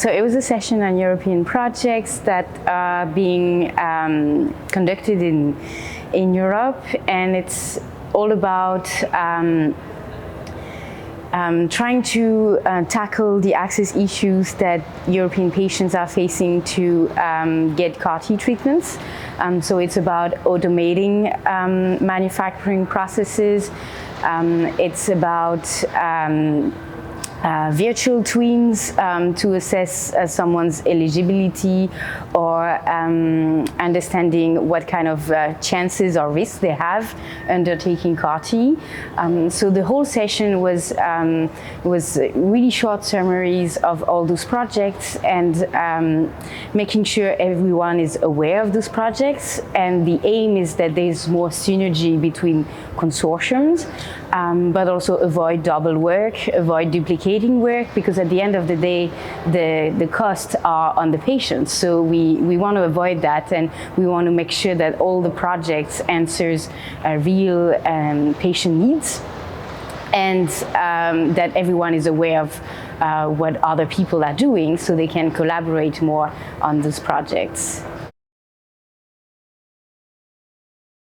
So it was a session on European projects that are being conducted in Europe, and it's all about trying to tackle the access issues that European patients are facing to get CAR-T treatments. So it's about automating manufacturing processes. It's about virtual twins to assess someone's eligibility or understanding what kind of chances or risks they have undertaking CAR-T. So the whole session was really short summaries of all those projects and making sure everyone is aware of those projects. And the aim is that there's more synergy between consortiums, but also avoid double work, avoid duplicating work, because at the end of the day, the costs are on the patients. So we want to avoid that, and we want to make sure that all the projects answers real patient needs, and that everyone is aware of what other people are doing, so they can collaborate more on those projects.